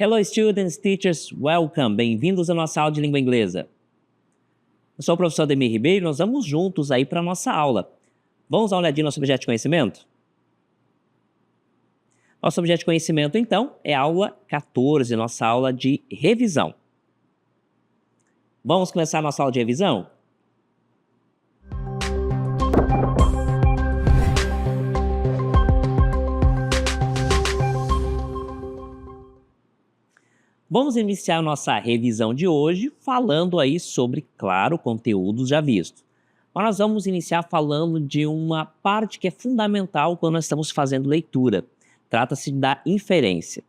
Hello students, teachers, welcome! Bem-vindos à nossa aula de língua inglesa. Eu sou o professor Ademir Ribeiro e nós vamos juntos aí para a nossa aula. Vamos dar uma olhadinha no nosso objeto de conhecimento? Nosso objeto de conhecimento, então, é a aula 14, nossa aula de revisão. Vamos começar a nossa aula de revisão? Vamos iniciar nossa revisão de hoje falando aí sobre, claro, conteúdos já vistos. Mas nós vamos iniciar falando de uma parte que é fundamental quando nós estamos fazendo leitura. Trata-se da inferência.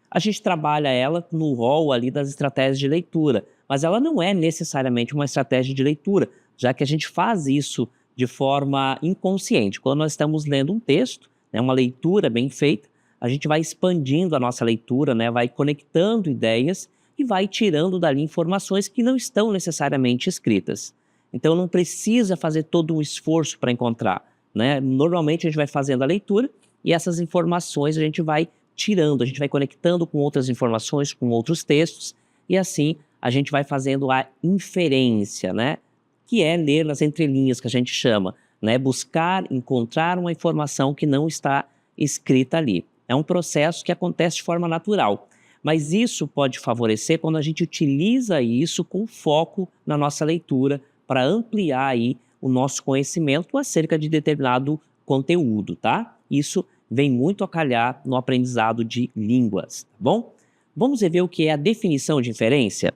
A gente trabalha ela no rol ali das estratégias de leitura, mas ela não é necessariamente uma estratégia de leitura, já que a gente faz isso de forma inconsciente. Quando nós estamos lendo um texto, né, uma leitura bem feita, a gente vai expandindo a nossa leitura, né, vai conectando ideias e vai tirando dali informações que não estão necessariamente escritas. Então não precisa fazer todo um esforço para encontrar, né? Normalmente a gente vai fazendo a leitura e essas informações a gente vai tirando, a gente vai conectando com outras informações, com outros textos, e assim a gente vai fazendo a inferência, né? Que é ler nas entrelinhas, que a gente chama, né? Buscar, encontrar uma informação que não está escrita ali. É um processo que acontece de forma natural, mas isso pode favorecer quando a gente utiliza isso com foco na nossa leitura para ampliar aí o nosso conhecimento acerca de determinado conteúdo, tá? Isso vem muito a calhar no aprendizado de línguas, tá bom? Vamos ver o que é a definição de inferência?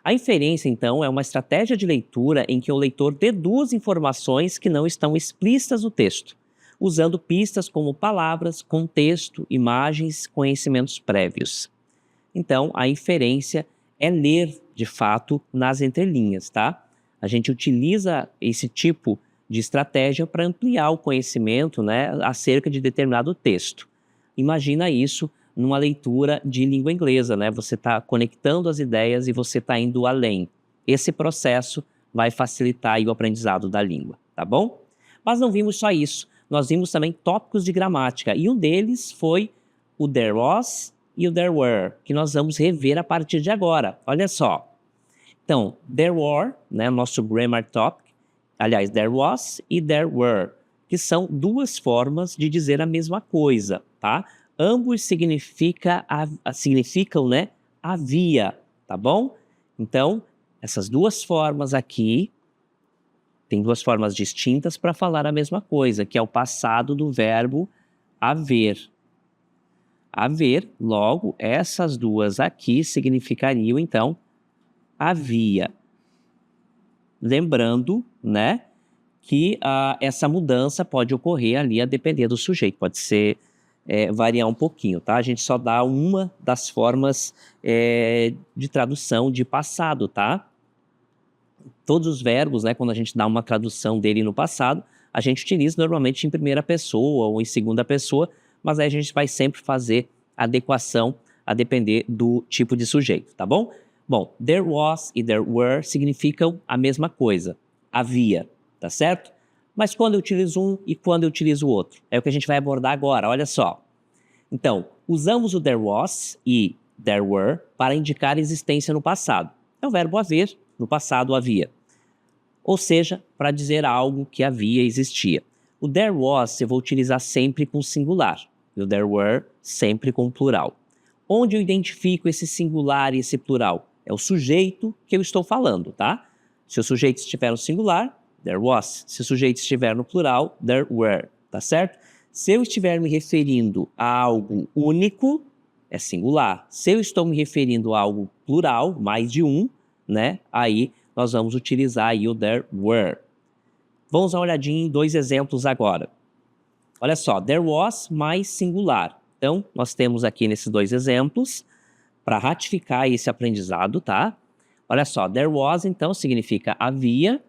A inferência, então, é uma estratégia de leitura em que o leitor deduz informações que não estão explícitas no texto, usando pistas como palavras, contexto, imagens, conhecimentos prévios. Então, a inferência é ler, de fato, nas entrelinhas, tá? A gente utiliza esse tipo de estratégia para ampliar o conhecimento, né, acerca de determinado texto. Imagina isso numa leitura de língua inglesa, né? Você está conectando as ideias e você está indo além. Esse processo vai facilitar aí o aprendizado da língua, tá bom? Mas não vimos só isso. Nós vimos também tópicos de gramática, e um deles foi o there was e o there were, que nós vamos rever a partir de agora. Olha só. Então, there were, né, nosso grammar topic, aliás, there was e there were, que são duas formas de dizer a mesma coisa, tá? Ambos significam, né, havia, tá bom? Então, essas duas formas aqui, tem duas formas distintas para falar a mesma coisa, que é o passado do verbo haver. Haver, logo, essas duas aqui significariam, então, havia. Lembrando, né, que essa mudança pode ocorrer ali a depender do sujeito, pode ser, variar um pouquinho, tá? A gente só dá uma das formas de tradução de passado, tá? Todos os verbos, né, quando a gente dá uma tradução dele no passado, a gente utiliza normalmente em primeira pessoa ou em segunda pessoa, mas aí a gente vai sempre fazer adequação a depender do tipo de sujeito, tá bom? Bom, there was e there were significam a mesma coisa, havia, tá certo? Mas quando eu utilizo um e quando eu utilizo o outro? É o que a gente vai abordar agora, olha só. Então, usamos o there was e there were para indicar existência no passado. É o verbo haver, no passado havia. Ou seja, para dizer algo que havia, existia. O there was eu vou utilizar sempre com singular, e o there were sempre com plural. Onde eu identifico esse singular e esse plural? É o sujeito que eu estou falando, tá? Se o sujeito estiver no singular, there was. Se o sujeito estiver no plural, there were, tá certo? Se eu estiver me referindo a algo único, é singular. Se eu estou me referindo a algo plural, mais de um, né? Aí nós vamos utilizar aí o there were. Vamos dar uma olhadinha em dois exemplos agora. Olha só, there was mais singular. Então, nós temos aqui nesses dois exemplos, para ratificar esse aprendizado, tá? Olha só, there was, então, significa havia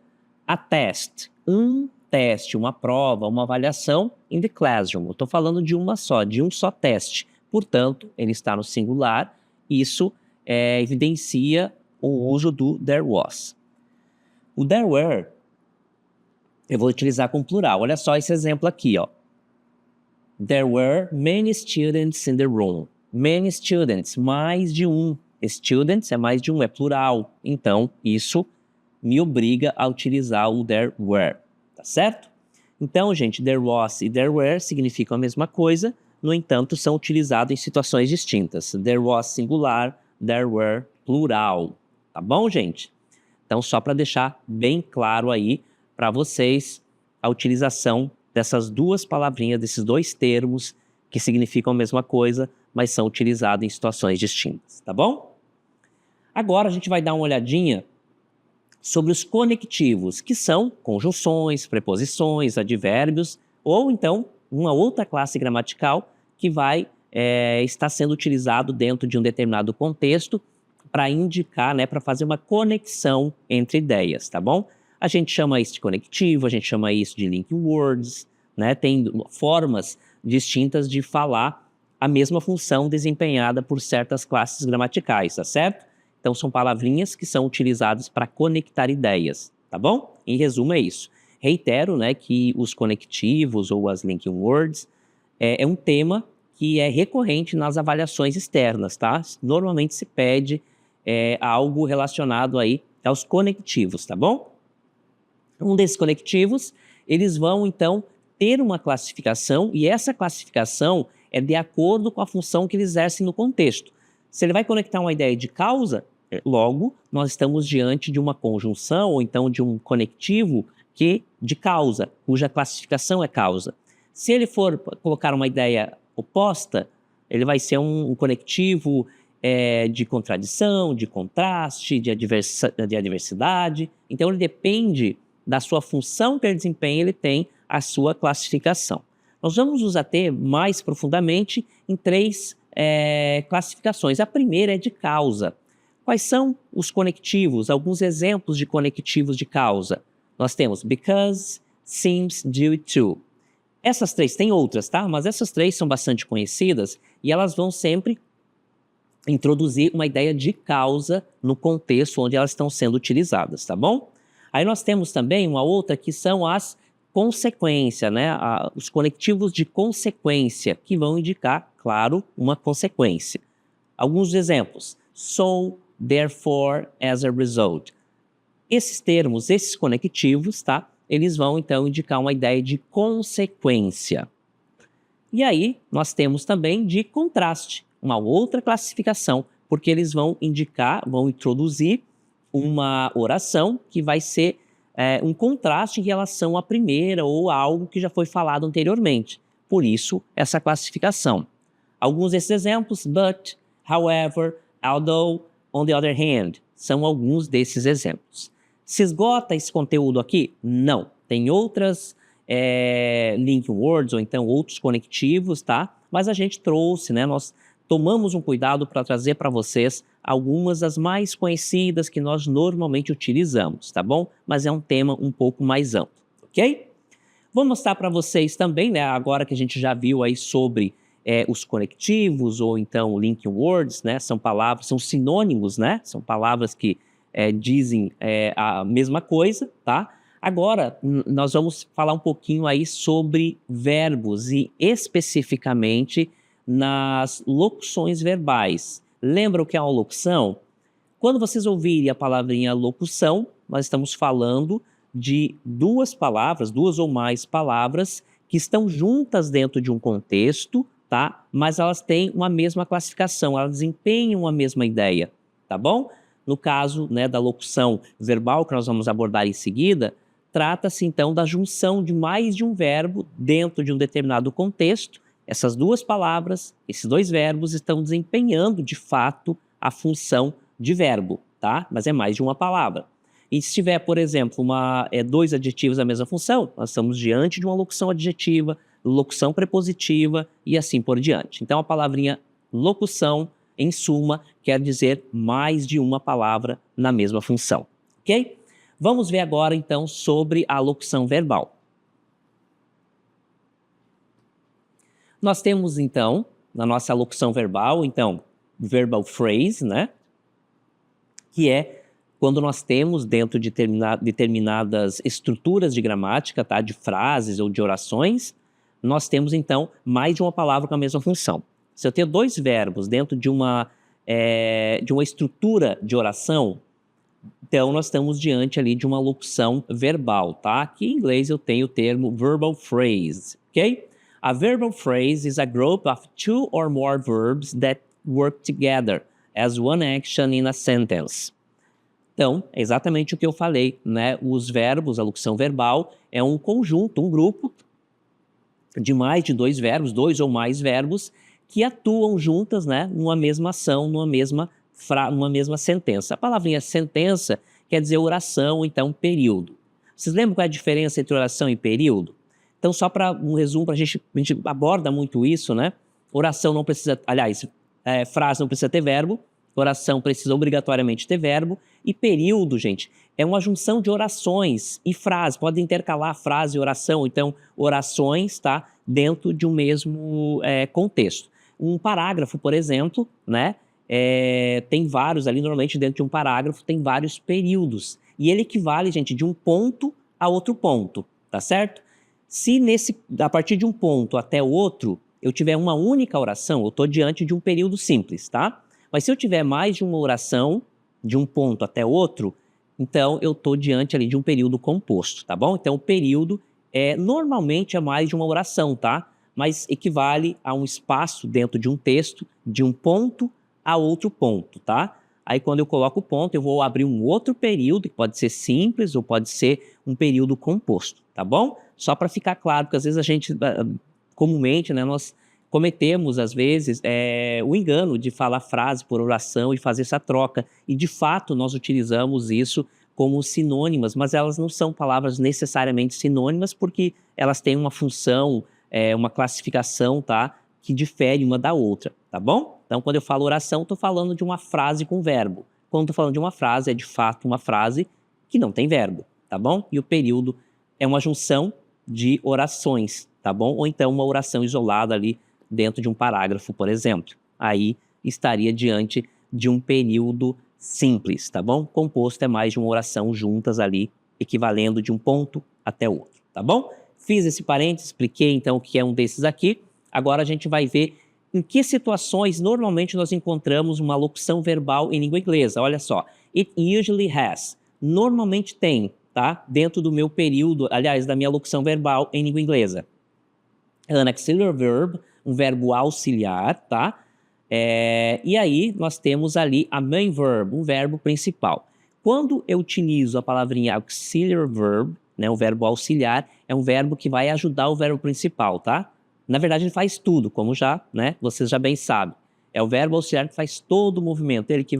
a test, um teste, uma prova, uma avaliação in the classroom. Eu estou falando de uma só, de um só teste. Portanto, ele está no singular, isso evidencia o uso do there was. O there were, eu vou utilizar com plural. Olha só esse exemplo aqui, ó. There were many students in the room. Many students, mais de um. Students é mais de um, é plural. Então, isso me obriga a utilizar o there were, tá certo? Então, gente, there was e there were significam a mesma coisa, no entanto, são utilizados em situações distintas. There was singular, there were plural. Tá bom, gente? Então, só para deixar bem claro aí para vocês a utilização dessas duas palavrinhas, desses dois termos que significam a mesma coisa, mas são utilizados em situações distintas, tá bom? Agora a gente vai dar uma olhadinha sobre os conectivos, que são conjunções, preposições, advérbios, ou então uma outra classe gramatical que vai estar sendo utilizado dentro de um determinado contexto para indicar, né, para fazer uma conexão entre ideias, tá bom? A gente chama isso de conectivo, a gente chama isso de linking words, né? Tem formas distintas de falar a mesma função desempenhada por certas classes gramaticais, tá certo? Então são palavrinhas que são utilizadas para conectar ideias, tá bom? Em resumo é isso. Reitero, né, que os conectivos ou as linking words é um tema que é recorrente nas avaliações externas, tá? Normalmente se pede algo relacionado aí aos conectivos, tá bom? Um desses conectivos, eles vão então ter uma classificação e essa classificação é de acordo com a função que ele exerce no contexto. Se ele vai conectar uma ideia de causa, logo nós estamos diante de uma conjunção ou então de um conectivo de causa, cuja classificação é causa. Se ele for colocar uma ideia oposta, ele vai ser um conectivo de contradição, de contraste, de adversidade. Então ele depende da sua função que ele desempenha, ele tem a sua classificação. Nós vamos nos ater mais profundamente em três classificações. A primeira é de causa. Quais são os conectivos? Alguns exemplos de conectivos de causa. Nós temos because, seems, due to. Essas três, tem outras, tá? Mas essas três são bastante conhecidas e elas vão sempre introduzir uma ideia de causa no contexto onde elas estão sendo utilizadas, tá bom? Aí nós temos também uma outra que são as consequências, né? Os conectivos de consequência, que vão indicar, claro, uma consequência. Alguns exemplos. So, therefore, as a result. Esses termos, esses conectivos, tá? Eles vão, então, indicar uma ideia de consequência. E aí, nós temos também de contraste, uma outra classificação, porque eles vão indicar, vão introduzir uma oração que vai ser um contraste em relação à primeira ou a algo que já foi falado anteriormente. Por isso, essa classificação. Alguns desses exemplos, but, however, although, on the other hand, são alguns desses exemplos. Se esgota esse conteúdo aqui? Não. Tem outras linking words ou então outros conectivos, tá? Mas a gente trouxe, né? Nós tomamos um cuidado para trazer para vocês algumas das mais conhecidas que nós normalmente utilizamos, tá bom? Mas é um tema um pouco mais amplo, ok? Vou mostrar para vocês também, né? Agora que a gente já viu aí sobre os conectivos ou então linking words, né? São palavras, são sinônimos, né? São palavras que dizem a mesma coisa, tá? Agora, nós vamos falar um pouquinho aí sobre verbos e especificamente nas locuções verbais. Lembra o que é uma locução? Quando vocês ouvirem a palavrinha locução, nós estamos falando de duas palavras, duas ou mais palavras que estão juntas dentro de um contexto, tá? Mas elas têm uma mesma classificação, elas desempenham a mesma ideia, tá bom? No caso, né, da locução verbal, que nós vamos abordar em seguida, trata-se então da junção de mais de um verbo dentro de um determinado contexto. Essas duas palavras, esses dois verbos estão desempenhando de fato a função de verbo, tá? Mas é mais de uma palavra. E se tiver, por exemplo, dois adjetivos da mesma função, nós estamos diante de uma locução adjetiva, locução prepositiva e assim por diante. Então a palavrinha locução, em suma, quer dizer mais de uma palavra na mesma função, ok? Vamos ver agora então sobre a locução verbal. Nós temos então, na nossa locução verbal, então, verbal phrase, né? Que é quando nós temos dentro de determinadas estruturas de gramática, tá? De frases ou de orações, nós temos então mais de uma palavra com a mesma função. Se eu tenho dois verbos dentro de uma estrutura de oração, então nós estamos diante ali de uma locução verbal, tá? Aqui em inglês eu tenho o termo verbal phrase, ok? A verbal phrase is a group of two or more verbs that work together as one action in a sentence. Então, é exatamente o que eu falei, né? Os verbos, a locução verbal, é um conjunto, um grupo de mais de dois verbos, dois ou mais verbos, que atuam juntas, né? Numa mesma ação, numa mesma sentença. A palavrinha sentença quer dizer oração, então período. Vocês lembram qual é a diferença entre oração e período? Então, só para um resumo, a gente aborda muito isso, né? Oração não precisa, aliás, frase não precisa ter verbo, oração precisa obrigatoriamente ter verbo, e período, gente, é uma junção de orações e frases, pode intercalar frase e oração, então orações, tá? Dentro de um mesmo contexto. Um parágrafo, por exemplo, né? Tem vários ali, normalmente dentro de um parágrafo tem vários períodos, e ele equivale, gente, de um ponto a outro ponto, tá certo? Se a partir de um ponto até o outro, eu tiver uma única oração, eu estou diante de um período simples, tá? Mas se eu tiver mais de uma oração, de um ponto até outro, então eu estou diante ali de um período composto, tá bom? Então o período normalmente é mais de uma oração, tá? Mas equivale a um espaço dentro de um texto, de um ponto a outro ponto, tá? Aí quando eu coloco o ponto, eu vou abrir um outro período, que pode ser simples ou pode ser um período composto, tá bom? Só para ficar claro, porque às vezes a gente, comumente, né, nós cometemos, às vezes, o engano de falar frase por oração e fazer essa troca. E, de fato, nós utilizamos isso como sinônimas, mas elas não são palavras necessariamente sinônimas porque elas têm uma função, uma classificação, tá? Que difere uma da outra, tá bom? Então, quando eu falo oração, estou falando de uma frase com verbo. Quando estou falando de uma frase, é de fato uma frase que não tem verbo, tá bom? E o período é uma junção de orações, tá bom? Ou então uma oração isolada ali dentro de um parágrafo, por exemplo. Aí estaria diante de um período simples, tá bom? Composto é mais de uma oração juntas ali, equivalendo de um ponto até o outro, tá bom? Fiz esse parênteses, expliquei então o que é um desses aqui. Agora a gente vai ver em que situações normalmente nós encontramos uma locução verbal em língua inglesa. Olha só, it usually has. Normalmente tem, tá? Dentro do meu período, aliás, da minha locução verbal em língua inglesa. An auxiliary verb, um verbo auxiliar, tá? E aí nós temos ali a main verb, um verbo principal. Quando eu utilizo a palavrinha auxiliary verb, né, o verbo auxiliar, é um verbo que vai ajudar o verbo principal, tá? Na verdade, ele faz tudo, como vocês já bem sabem. É o verbo auxiliar que faz todo o movimento. Ele que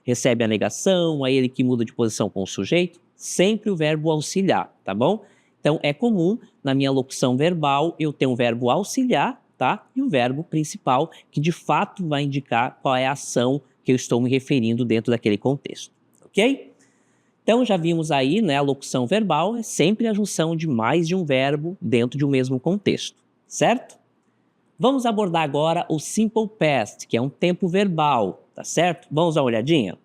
recebe a negação, aí ele que muda de posição com o sujeito. Sempre o verbo auxiliar, tá bom? Então, é comum, na minha locução verbal, eu ter um verbo auxiliar, tá? E um verbo principal, que de fato vai indicar qual é a ação que eu estou me referindo dentro daquele contexto, ok? Então, já vimos aí, né, a locução verbal é sempre a junção de mais de um verbo dentro de um mesmo contexto, certo? Vamos abordar agora o simple past, que é um tempo verbal, tá certo? Vamos dar uma olhadinha?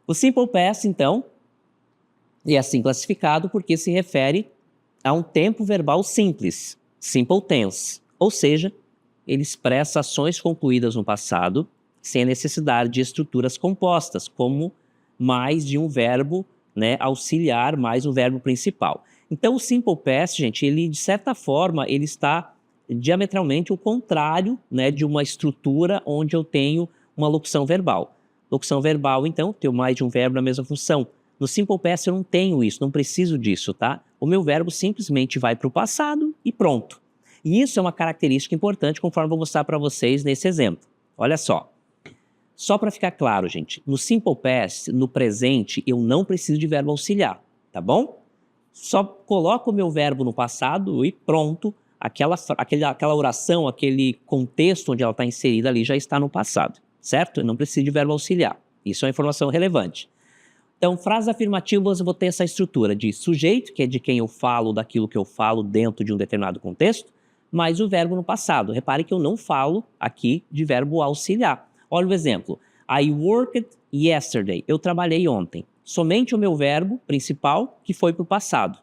O simple past, então, é assim classificado porque se refere a um tempo verbal simples, simple tense, ou seja, ele expressa ações concluídas no passado sem a necessidade de estruturas compostas, como mais de um verbo, né, auxiliar, mais um verbo principal. Então, o simple past, gente, ele de certa forma, ele está diametralmente o contrário, né, de uma estrutura onde eu tenho uma locução verbal. Locução verbal, então, tenho mais de um verbo na mesma função. No simple past eu não tenho isso, não preciso disso, tá? O meu verbo simplesmente vai para o passado e pronto. E isso é uma característica importante, conforme eu vou mostrar para vocês nesse exemplo. Olha só. Só para ficar claro, gente, no simple past, no presente, eu não preciso de verbo auxiliar, tá bom? Só coloco o meu verbo no passado e pronto, aquela oração, aquele contexto onde ela está inserida ali já está no passado, certo? Eu não preciso de verbo auxiliar. Isso é uma informação relevante. Então, frases afirmativas, eu vou ter essa estrutura de sujeito, que é de quem eu falo, daquilo que eu falo dentro de um determinado contexto, mais o verbo no passado. Repare que eu não falo aqui de verbo auxiliar. Olha o exemplo. I worked yesterday. Eu trabalhei ontem. Somente o meu verbo principal que foi para o passado.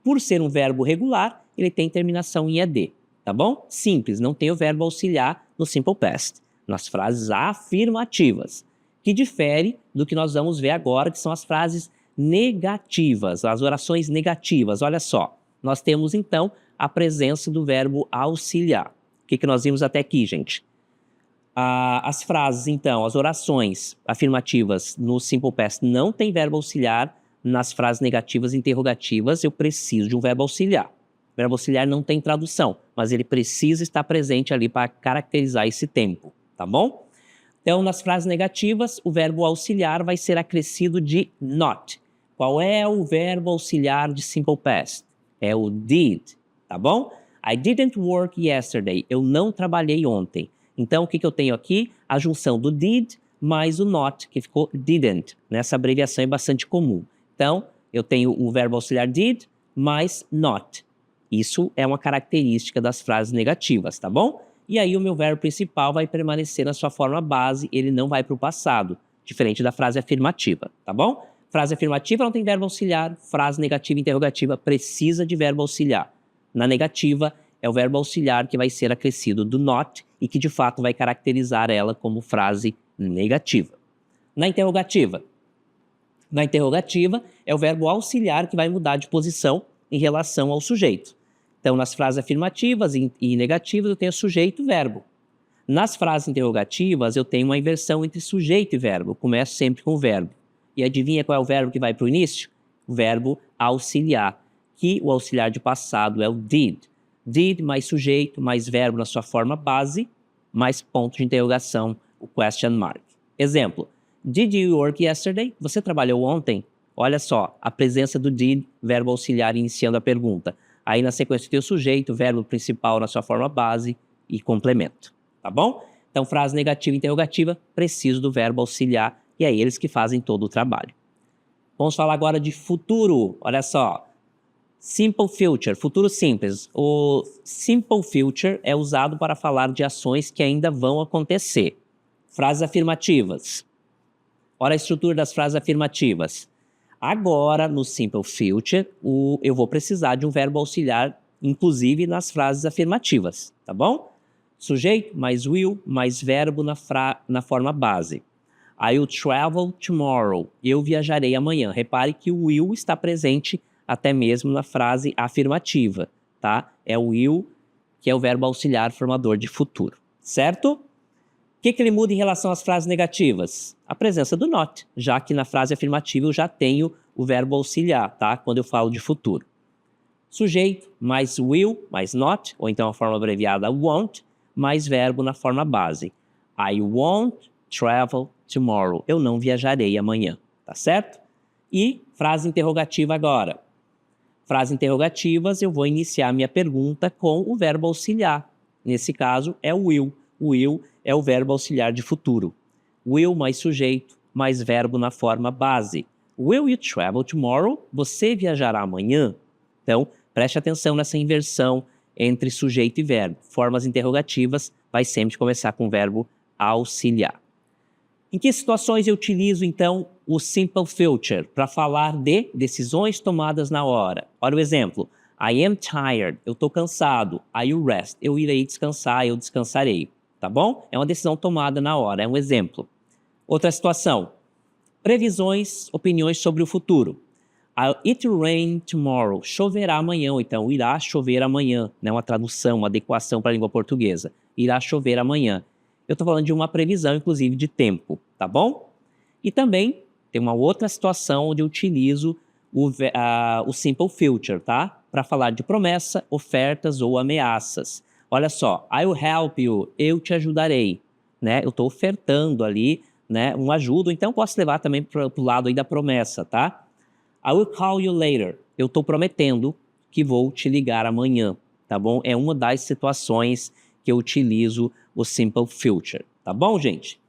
Por ser um verbo regular, ele tem terminação em ED. tá bom? Simples, não tem o verbo auxiliar no simple past, nas frases afirmativas, que difere do que nós vamos ver agora, que são as frases negativas, as orações negativas. Olha só, nós temos então a presença do verbo auxiliar. O que nós vimos até aqui, gente? As frases, então, as orações afirmativas no simple past não tem verbo auxiliar. Nas frases negativas e interrogativas, eu preciso de um verbo auxiliar. O verbo auxiliar não tem tradução, mas ele precisa estar presente ali para caracterizar esse tempo, tá bom? Então, nas frases negativas, o verbo auxiliar vai ser acrescido de not. Qual é o verbo auxiliar de simple past? É o did, tá bom? I didn't work yesterday. Eu não trabalhei ontem. Então, o que eu tenho aqui? A junção do did mais o not, que ficou didn't. Essa abreviação é bastante comum. Então, eu tenho o verbo auxiliar did mais not. Isso é uma característica das frases negativas, tá bom? E aí o meu verbo principal vai permanecer na sua forma base, ele não vai para o passado, diferente da frase afirmativa, tá bom? Frase afirmativa não tem verbo auxiliar, frase negativa e interrogativa precisa de verbo auxiliar. Na negativa, é o verbo auxiliar que vai ser acrescido do not e que de fato vai caracterizar ela como frase negativa. Na interrogativa é o verbo auxiliar que vai mudar de posição em relação ao sujeito. Então, nas frases afirmativas e negativas, eu tenho sujeito e verbo. Nas frases interrogativas, eu tenho uma inversão entre sujeito e verbo. Eu começo sempre com o verbo. E adivinha qual é o verbo que vai para o início? O verbo auxiliar, que o auxiliar de passado é o did. Did mais sujeito, mais verbo na sua forma base, mais ponto de interrogação, o question mark. Exemplo. Did you work yesterday? Você trabalhou ontem? Olha só, a presença do did, verbo auxiliar iniciando a pergunta. Aí na sequência tem o sujeito, verbo principal na sua forma base e complemento, tá bom? Então frase negativa e interrogativa, preciso do verbo auxiliar e é eles que fazem todo o trabalho. Vamos falar agora de futuro, olha só. Simple future, futuro simples. O simple future é usado para falar de ações que ainda vão acontecer. Frases afirmativas. Olha a estrutura das frases afirmativas. Agora, no simple future, eu vou precisar de um verbo auxiliar, inclusive nas frases afirmativas, tá bom? Sujeito mais will mais verbo na forma base. I will travel tomorrow. Eu viajarei amanhã. Repare que o will está presente até mesmo na frase afirmativa, tá? É o will, que é o verbo auxiliar formador de futuro, certo? O que ele muda em relação às frases negativas? A presença do not, já que na frase afirmativa eu já tenho o verbo auxiliar, tá? Quando eu falo de futuro. Sujeito mais will mais not, ou então a forma abreviada won't, mais verbo na forma base. I won't travel tomorrow. Eu não viajarei amanhã, tá certo? E frase interrogativa agora. Frases interrogativas, eu vou iniciar minha pergunta com o verbo auxiliar. Nesse caso, é o will. O will é o verbo auxiliar de futuro. Will mais sujeito, mais verbo na forma base. Will you travel tomorrow? Você viajará amanhã? Então, preste atenção nessa inversão entre sujeito e verbo. Formas interrogativas vai sempre começar com o verbo auxiliar. Em que situações eu utilizo, então, o simple future para falar de decisões tomadas na hora? Olha o exemplo. I am tired. Eu estou cansado. I will rest. Eu irei descansar, eu descansarei. Tá bom? É uma decisão tomada na hora, é um exemplo. Outra situação. Previsões, opiniões sobre o futuro. It will rain tomorrow. Choverá amanhã, ou então irá chover amanhã. Né? Uma tradução, uma adequação para a língua portuguesa. Irá chover amanhã. Eu estou falando de uma previsão, inclusive, de tempo, tá bom? E também tem uma outra situação onde eu utilizo o simple future, tá? Para falar de promessa, ofertas ou ameaças. Olha só, I will help you, eu te ajudarei, né? Eu estou ofertando ali, né, um ajuda, então posso levar também para o lado aí da promessa, tá? I will call you later, eu estou prometendo que vou te ligar amanhã, tá bom? É uma das situações que eu utilizo o simple future, tá bom, gente?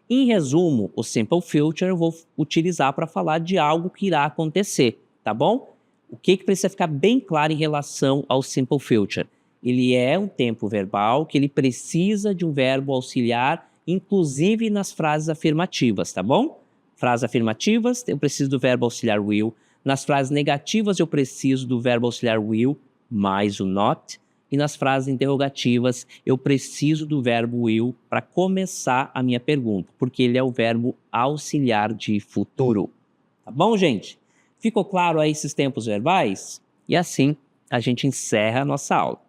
Em resumo, o simple future eu vou utilizar para falar de algo que irá acontecer, tá bom? O que precisa ficar bem claro em relação ao simple future? Ele é um tempo verbal que ele precisa de um verbo auxiliar, inclusive nas frases afirmativas, tá bom? Frases afirmativas, eu preciso do verbo auxiliar will. Nas frases negativas, eu preciso do verbo auxiliar will mais o not. e nas frases interrogativas eu preciso do verbo will para começar a minha pergunta, porque ele é o verbo auxiliar de futuro. Tá bom, gente? Ficou claro aí esses tempos verbais? E assim a gente encerra a nossa aula.